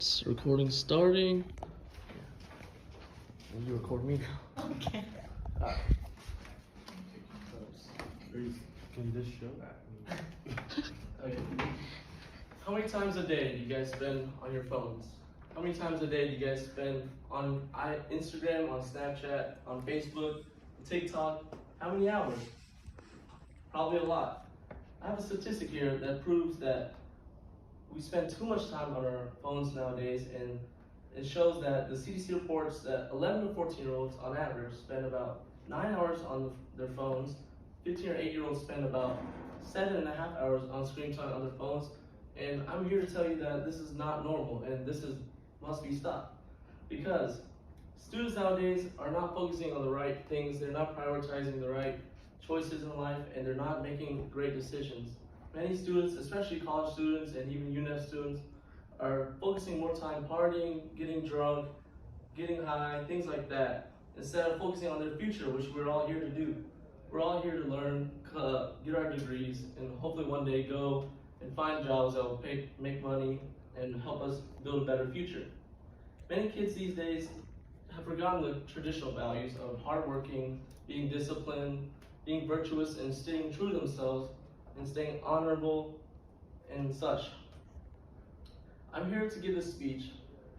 It's recording starting. And you record me. Okay. Can this show? Okay. How many times a day do you guys spend on your phones? How many times a day do you guys spend on Instagram, on Snapchat, on Facebook, TikTok? How many hours? Probably a lot. I have a statistic here that proves that we spend too much time on our phones nowadays, and it shows that the CDC reports that 11 to 14-year-olds on average spend about 9 hours on their phones. 15 or 8-year-olds spend about 7.5 hours on screen time on their phones. And I'm here to tell you that this is not normal, and must be stopped. Because students nowadays are not focusing on the right things, they're not prioritizing the right choices in life, and they're not making great decisions. Many students, especially college students and even UNEF students, are focusing more time partying, getting drunk, getting high, things like that, instead of focusing on their future, which we're all here to do. We're all here to learn, get our degrees, and hopefully one day go and find jobs that will make money and help us build a better future. Many kids these days have forgotten the traditional values of hardworking, being disciplined, being virtuous, and staying true to themselves, and staying honorable and such. I'm here to give this speech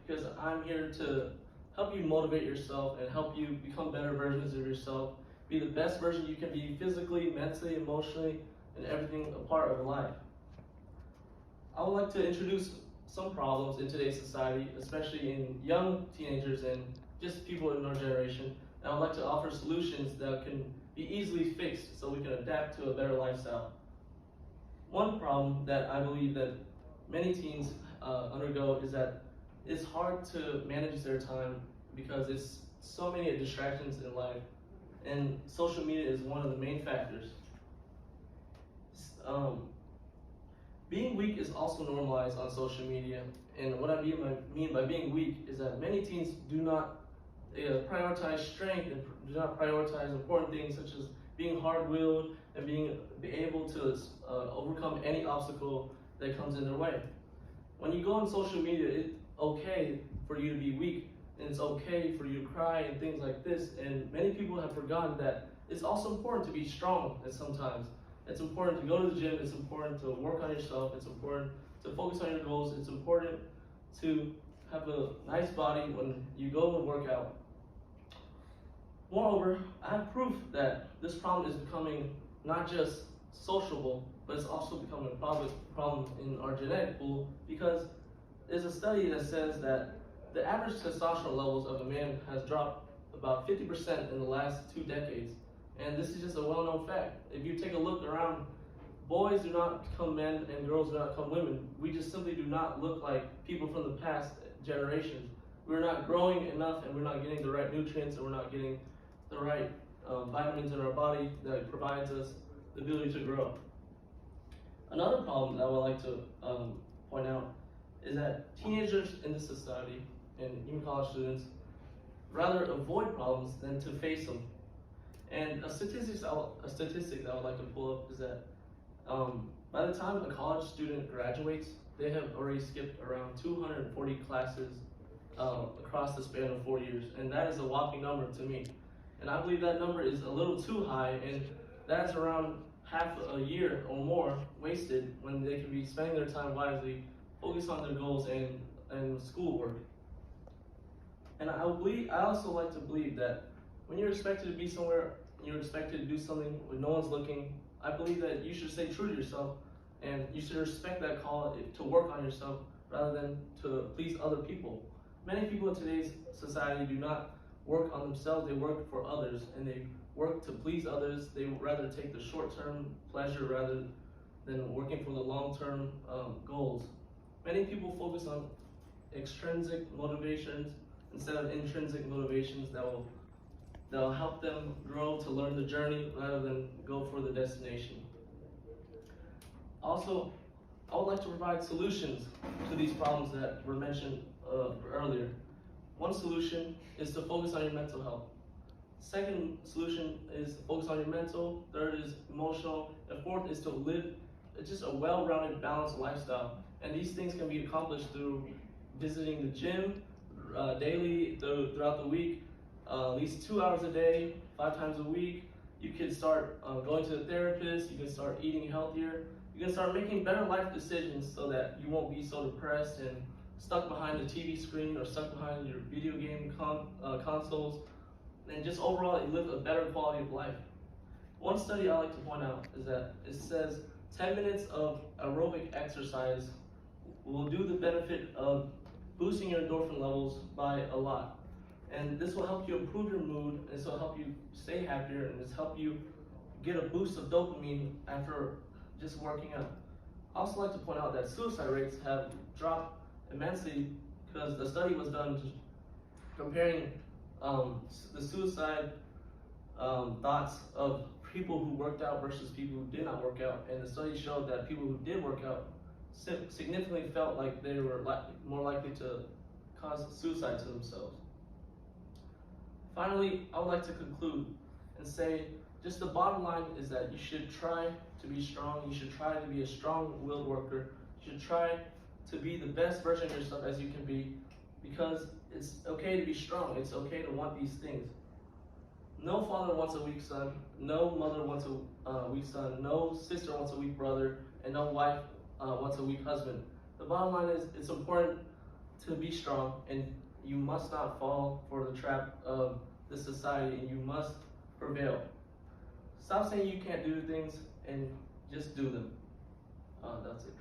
because I'm here to help you motivate yourself and help you become better versions of yourself, be the best version you can be physically, mentally, emotionally, and everything a part of life. I would like to introduce some problems in today's society, especially in young teenagers and just people in our generation. And I would like to offer solutions that can be easily fixed so we can adapt to a better lifestyle. One problem that I believe that many teens undergo is that it's hard to manage their time because it's so many distractions in life, and social media is one of the main factors. Being weak is also normalized on social media, and what I mean by being weak is that many teens do not prioritize strength and do not prioritize important things such as being hard-willed and being able to overcome any obstacle that comes in their way. When you go on social media, it's okay for you to be weak, and it's okay for you to cry and things like this, and many people have forgotten that it's also important to be strong at sometimes. It's important to go to the gym, it's important to work on yourself, it's important to focus on your goals, it's important to have a nice body when you go and work out. Moreover, I have proof that this problem is becoming not just sociable, but it's also becoming a problem in our genetic pool, because there's a study that says that the average testosterone levels of a man has dropped about 50% in the last 2 decades. And this is just a well-known fact. If you take a look around, boys do not become men and girls do not become women. We just simply do not look like people from the past generations. We're not growing enough, and we're not getting the right nutrients, and we're not getting the right vitamins in our body that provides us the ability to grow. Another problem that I would like to point out is that teenagers in this society, and even college students, rather avoid problems than to face them. And a statistic that I would like to pull up is that by the time a college student graduates, they have already skipped around 240 classes across the span of 4 years, and that is a whopping number to me. And I believe that number is a little too high, and that's around half a year or more wasted when they can be spending their time wisely, focus on their goals and schoolwork. And I also like to believe that when you're expected to be somewhere, you're expected to do something when no one's looking, I believe that you should stay true to yourself, and you should respect that call to work on yourself rather than to please other people. Many people in today's society do not work on themselves, they work for others, and they work to please others. They would rather take the short-term pleasure rather than working for the long-term goals. Many people focus on extrinsic motivations instead of intrinsic motivations that will help them grow to learn the journey rather than go for the destination. Also, I would like to provide solutions to these problems that were mentioned earlier. One solution is to focus on your mental health. Second solution is to focus on your mental. Third is emotional. And fourth is to live just a well-rounded, balanced lifestyle. And these things can be accomplished through visiting the gym daily throughout the week, at least 2 hours a day, 5 times a week. You can start going to the therapist. You can start eating healthier. You can start making better life decisions so that you won't be so depressed and stuck behind the TV screen or stuck behind your video game consoles. And just overall, you live a better quality of life. One study I like to point out is that it says 10 minutes of aerobic exercise will do the benefit of boosting your endorphin levels by a lot. And this will help you improve your mood, and this will help you stay happier, and this help you get a boost of dopamine after just working out. I also like to point out that suicide rates have dropped immensely because the study was done comparing the suicide thoughts of people who worked out versus people who did not work out, and the study showed that people who did work out significantly felt like they were more likely to cause suicide to themselves. Finally, I would like to conclude and say just the bottom line is that you should try to be strong. You should try to be a strong-willed worker. You should try to be the best version of yourself as you can be, because it's okay to be strong. It's okay to want these things. No father wants a weak son. No mother wants a weak son. No sister wants a weak brother. And no wife wants a weak husband. The bottom line is it's important to be strong, and you must not fall for the trap of the society, and you must prevail. Stop saying you can't do things and just do them. That's it.